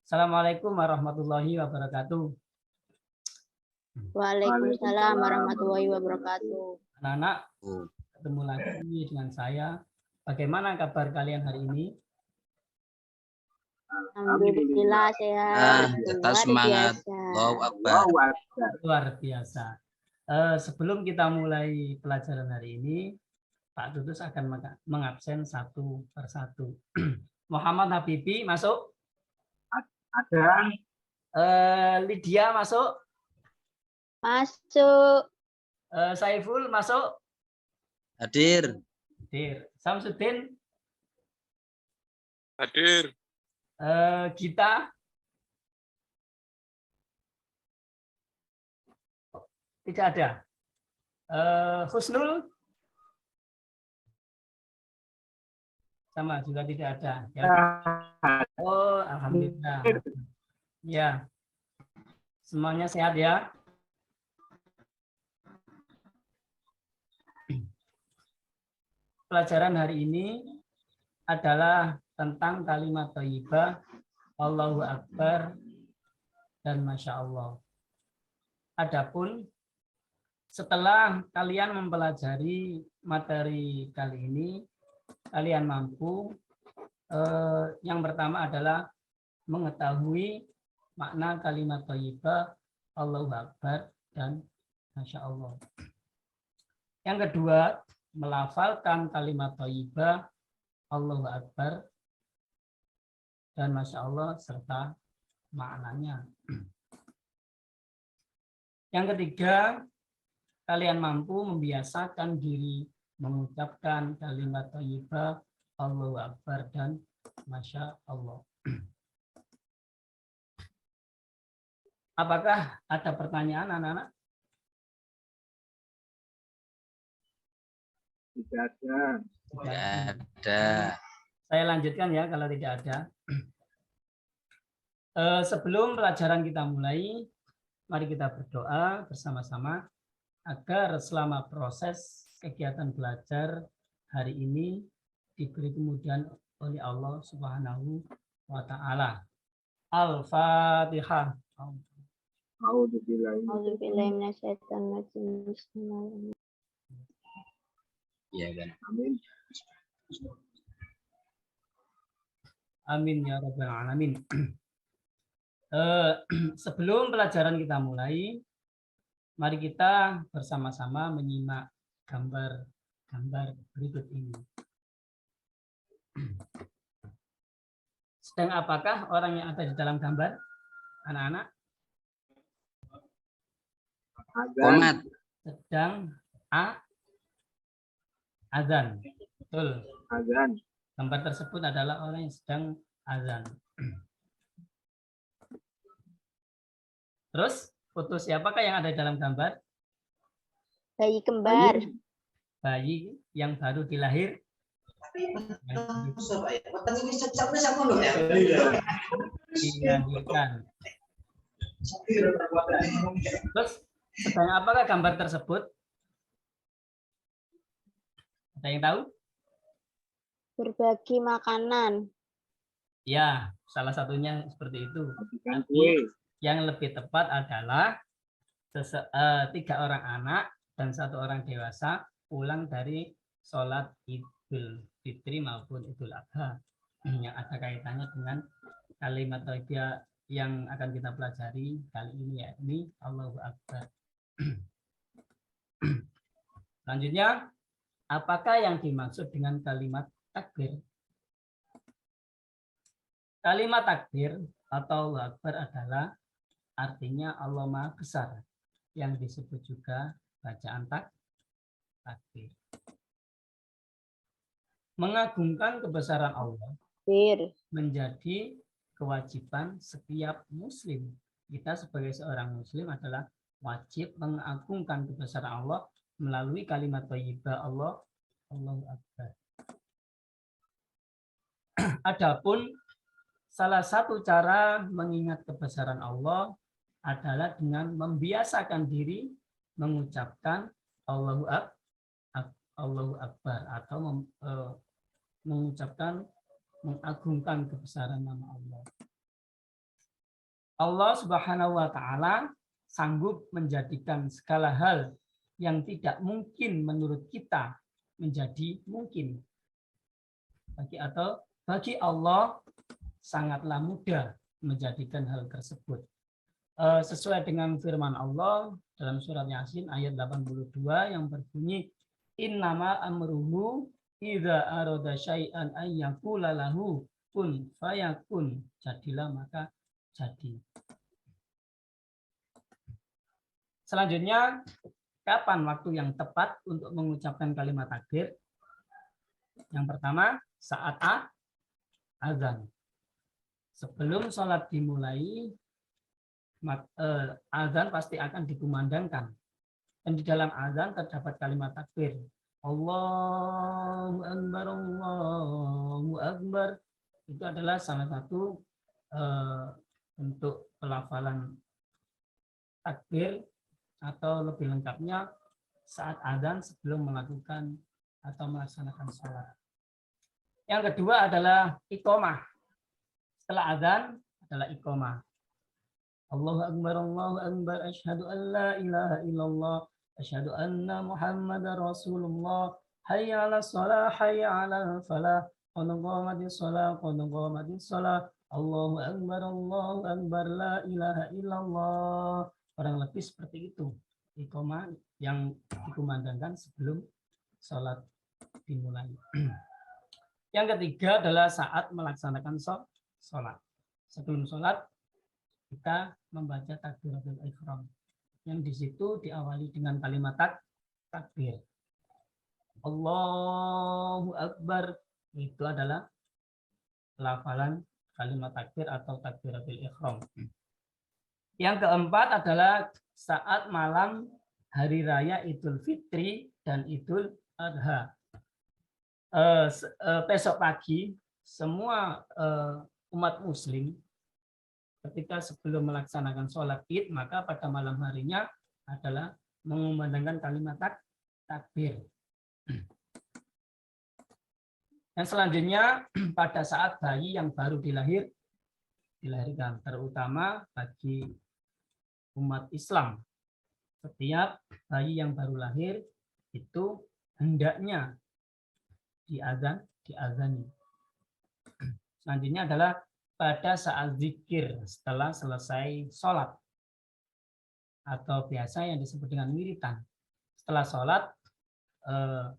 Assalamualaikum warahmatullahi wabarakatuh. Waalaikumsalam warahmatullahi wabarakatuh. Anak-anak, ketemu lagi dengan saya. Bagaimana kabar kalian hari ini? Alhamdulillah sehat. Tetap semangat. Allahu Akbar. Luar biasa. Sebelum kita mulai pelajaran hari ini, Pak Tutus akan mengabsen satu persatu. Muhammad Habibi masuk? Ada. Lydia masuk? Masuk. Saiful masuk? Hadir. Hadir. Samsudin? Hadir. Gita? Tidak ada. Husnul? Sama juga tidak ada. Ya. Oh, alhamdulillah. Ya. Semuanya sehat ya. Pelajaran hari ini adalah tentang kalimat thayyibah, Allahu Akbar, dan Masya Allah. Adapun setelah kalian mempelajari materi kali ini, kalian mampu yang pertama adalah mengetahui makna kalimat thayyibah, Allahu Akbar, dan Masya Allah. Yang kedua, melafalkan kalimat thayyibah, Allahu Akbar, dan Masya Allah, serta maknanya. Yang ketiga, kalian mampu membiasakan diri mengucapkan kalimat thayyibah, Allahu Akbar, dan Masya Allah. Apakah ada pertanyaan, anak-anak? Tidak ada. Tidak ada. Saya lanjutkan ya kalau tidak ada. Sebelum pelajaran kita mulai, mari kita berdoa bersama-sama agar selama proses kegiatan belajar hari ini diberi kemudahan oleh Allah Subhanahu wa Ta'ala. Al-Fatihah. Bismillahirrahmanirrahim. Ya kan. Amin. Amin ya rabbal alamin. Sebelum pelajaran kita mulai, mari kita bersama-sama menyimak gambar berikut ini. Sedang apakah orang yang ada di dalam gambar, anak-anak? Komat. Sedang azan. Betul. Azan. Gambar tersebut adalah orang yang sedang azan. Terus foto siapakah yang ada di dalam gambar? Bayi kembar. Bayi yang baru dilahir. Dilahirkan. Terus sedang apakah gambar tersebut? Ada yang tahu? Berbagi makanan. Ya, salah satunya seperti itu. Tapi yang lebih tepat adalah 3 orang anak dan 1 orang dewasa pulang dari sholat Idul Fitri maupun Idul Adha yang ada kaitannya dengan kalimat thayyibah yang akan kita pelajari kali ini, yakni Allahu Akbar. Selanjutnya, apakah yang dimaksud dengan kalimat takbir? Kalimat takbir atau Allahu Akbar adalah artinya Allah Maha Besar, yang disebut juga bacaan takbir. Mengagungkan kebesaran Allah menjadi kewajiban setiap muslim. Kita sebagai seorang muslim adalah wajib mengagungkan kebesaran Allah melalui kalimat thayyibah Allahu Akbar. Adapun salah satu cara mengingat kebesaran Allah adalah dengan membiasakan diri mengucapkan Allahu Akbar atau mengucapkan, mengagungkan kebesaran nama Allah. Allah Subhanahu wa taala sanggup menjadikan segala hal yang tidak mungkin menurut kita menjadi mungkin. Bagi Allah sangatlah mudah menjadikan hal tersebut. Sesuai dengan firman Allah dalam surat Yasin ayat 82 yang berbunyi innama amruhu idza arada syai'an ay yaqula lahu kun fayakun. Jadilah maka jadi. Selanjutnya, kapan waktu yang tepat untuk mengucapkan kalimat takbir? Yang pertama, saat azan. Sebelum sholat dimulai, azan pasti akan dikumandangkan. Dan di dalam azan terdapat kalimat takbir. Allahu Akbar, Allahu Akbar. Itu adalah salah satu bentuk pelafalan takbir atau lebih lengkapnya saat azan sebelum melakukan atau melaksanakan sholat. Yang kedua adalah iqomah. Setelah azan adalah iqomah. Allahu Akbar, asyhadu an la ilaha illallah, asyhadu anna Muhammadar Rasulullah, hayya 'alas shalah, hayya 'alal falah, qad qamatis shalah, qad qamatis shalah, Allahu Akbar, la ilaha illallah. Kurang lebih seperti itu. Iqomah yang dikumandangkan sebelum sholat dimulai. Yang ketiga adalah saat melaksanakan sholat. Sebelum sholat kita membaca takbiratul ihram yang di situ diawali dengan kalimat takbir. Allahu Akbar, itu adalah pelafalan kalimat takbir atau takbiratul ihram. Yang keempat adalah saat malam hari raya Idul Fitri dan Idul Adha. Besok pagi semua umat muslim ketika sebelum melaksanakan sholat id, maka pada malam harinya adalah mengumandangkan kalimat takbir. Yang selanjutnya pada saat bayi yang baru dilahirkan, terutama bagi umat Islam, setiap bayi yang baru lahir itu hendaknya diazani. Selanjutnya adalah pada saat zikir setelah selesai sholat atau biasa yang disebut dengan wiritan. Setelah sholat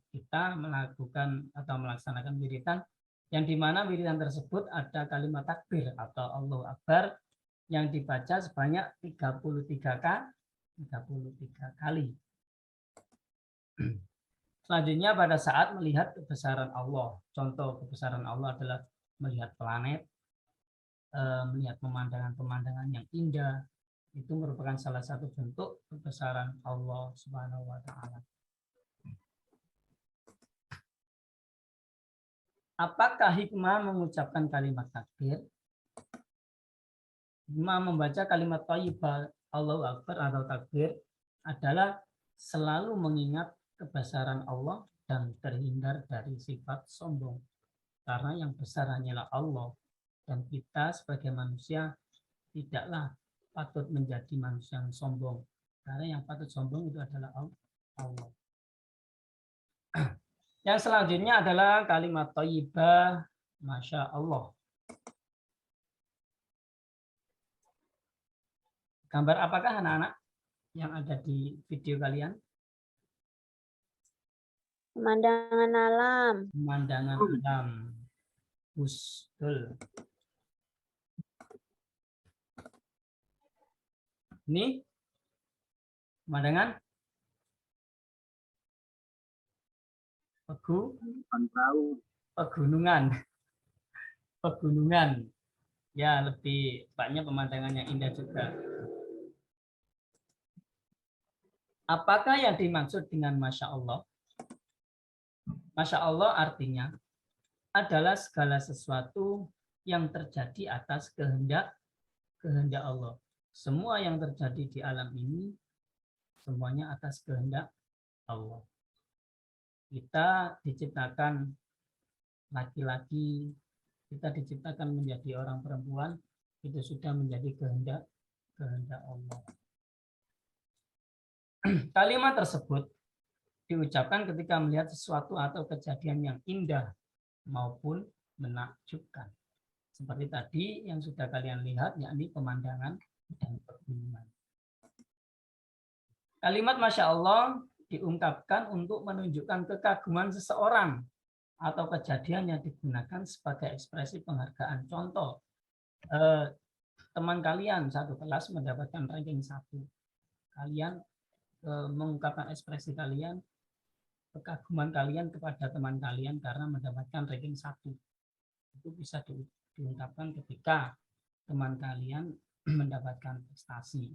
kita melakukan atau melaksanakan wiritan yang dimana wiritan tersebut ada kalimat takbir atau Allahu Akbar yang dibaca sebanyak 33 kali. Selanjutnya pada saat melihat kebesaran Allah. Contoh kebesaran Allah adalah melihat planet, melihat pemandangan-pemandangan yang indah. Itu merupakan salah satu bentuk kebesaran Allah Subhanahu wa taala. Apakah hikmah mengucapkan kalimat takbir? Hikmah membaca kalimat thayyibah Allahu Akbar atau takbir adalah selalu mengingat kebesaran Allah dan terhindar dari sifat sombong. Karena yang besar hanyalah Allah dan kita sebagai manusia tidaklah patut menjadi manusia yang sombong. Karena yang patut sombong itu adalah Allah. Yang selanjutnya adalah kalimat thayyibah, Masya Allah. Gambar apakah anak-anak yang ada di video kalian? Pemandangan alam. Pemandangan alam. Betul. Ini pemandangan pegunungan. Pegunungan. Ya, lebih banyak pemandangan yang indah juga. Apakah yang dimaksud dengan Masya Allah? Masya Allah artinya adalah segala sesuatu yang terjadi atas kehendak Allah. Semua yang terjadi di alam ini semuanya atas kehendak Allah. Kita diciptakan laki-laki, kita diciptakan menjadi orang perempuan, itu sudah menjadi kehendak Allah. Kalimat tersebut diucapkan ketika melihat sesuatu atau kejadian yang indah maupun menakjubkan. Seperti tadi yang sudah kalian lihat, yakni pemandangan dan pegunungan. Kalimat Masya Allah diungkapkan untuk menunjukkan kekaguman seseorang atau kejadian yang digunakan sebagai ekspresi penghargaan. Contoh, teman kalian satu kelas mendapatkan ranking 1. Kalian mengungkapkan ekspresi kalian, kekaguman kalian kepada teman kalian karena mendapatkan ranking 1. Itu bisa diungkapkan ketika teman kalian mendapatkan prestasi.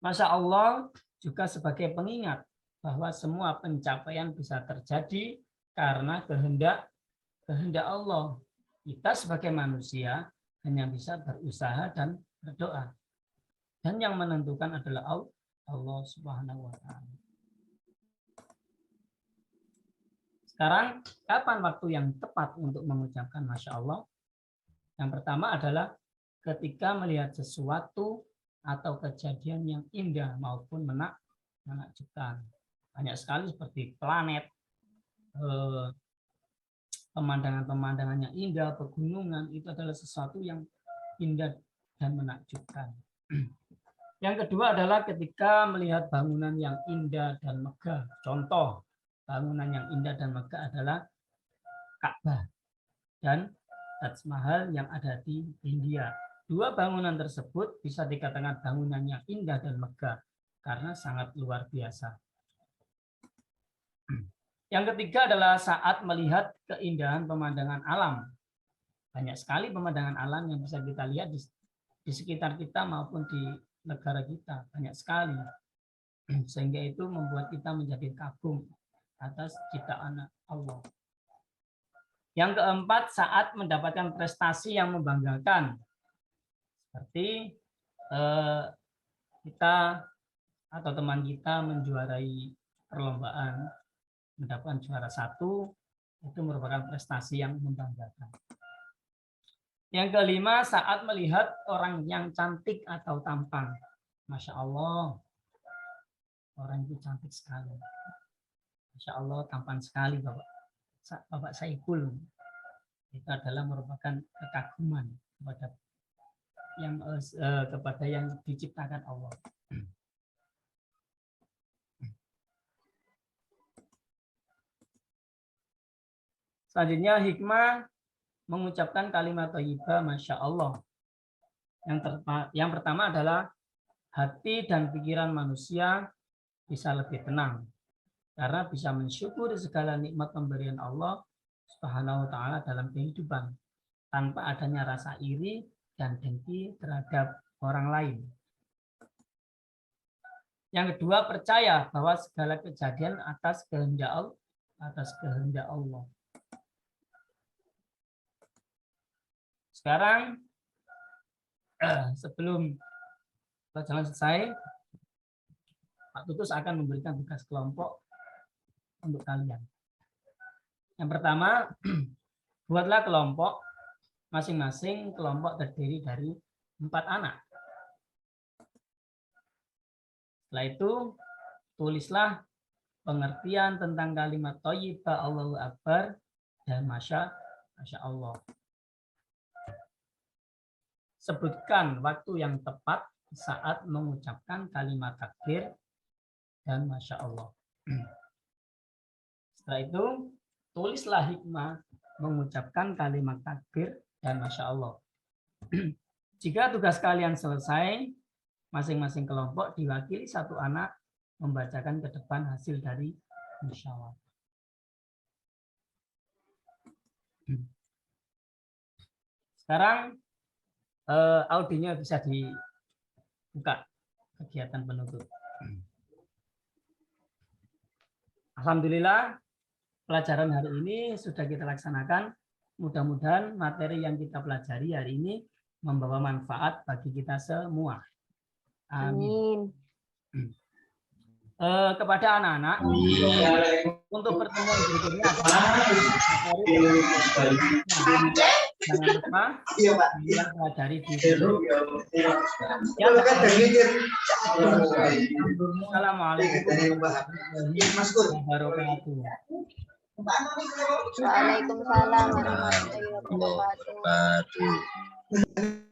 Masya Allah juga sebagai pengingat bahwa semua pencapaian bisa terjadi karena kehendak Allah. Kita sebagai manusia hanya bisa berusaha dan berdoa. Dan yang menentukan adalah Allah Subhanahu wa Ta'ala. Sekarang, kapan waktu yang tepat untuk mengucapkan Masya Allah? Yang pertama adalah ketika melihat sesuatu atau kejadian yang indah maupun menakjubkan. Banyak sekali seperti planet, pemandangan-pemandangan yang indah, pegunungan, itu adalah sesuatu yang indah dan menakjubkan. Yang kedua adalah ketika melihat bangunan yang indah dan megah. Contoh, bangunan yang indah dan megah adalah Ka'bah dan Taj Mahal yang ada di India. Dua bangunan tersebut bisa dikatakan bangunan yang indah dan megah karena sangat luar biasa. Yang ketiga adalah saat melihat keindahan pemandangan alam. Banyak sekali pemandangan alam yang bisa kita lihat di sekitar kita maupun di negara kita. Banyak sekali. Sehingga itu membuat kita menjadi kagum atas ciptaan Allah. Yang keempat, saat mendapatkan prestasi yang membanggakan. Seperti kita atau teman kita menjuarai perlombaan, mendapatkan juara 1, itu merupakan prestasi yang membanggakan. Yang kelima, saat melihat orang yang cantik atau tampan. Masya Allah, orang itu cantik sekali. Masya Allah, tampan sekali Bapak Saiful. Itu adalah merupakan kekaguman kepada yang diciptakan Allah. Selanjutnya hikmah mengucapkan kalimat thayyibah Masya Allah. Yang pertama adalah hati dan pikiran manusia bisa lebih tenang karena bisa mensyukuri segala nikmat pemberian Allah Subhanahu wa Ta'ala dalam kehidupan tanpa adanya rasa iri dan dengki terhadap orang lain. Yang kedua, percaya bahwa segala kejadian atas kehendak Allah. Sekarang, sebelum pelajaran selesai, Pak Tutus akan memberikan tugas kelompok untuk kalian. Yang pertama, buatlah kelompok. Masing-masing kelompok terdiri dari 4 anak. Setelah itu, tulislah pengertian tentang kalimat thayyibah Allahu Akbar dan Masya Allah. Sebutkan waktu yang tepat saat mengucapkan kalimat takbir dan Masya Allah. Setelah itu, tulislah hikmah mengucapkan kalimat takbir dan Masya Allah. Jika tugas kalian selesai, masing-masing kelompok diwakili 1 anak membacakan ke depan hasil dari musyawarah. Sekarang audionya bisa dibuka kegiatan penutup. Alhamdulillah, pelajaran hari ini sudah kita laksanakan. Mudah-mudahan materi yang kita pelajari hari ini membawa manfaat bagi kita semua. Amin. kepada anak-anak untuk pertemuan berikutnya adalah jangan lupa yang pelajari di sini. Ya, Assalamualaikum warahmatullahi wabarakatuh. Waalaikumsalam warahmatullahi wabarakatuh. Wabarakatuh.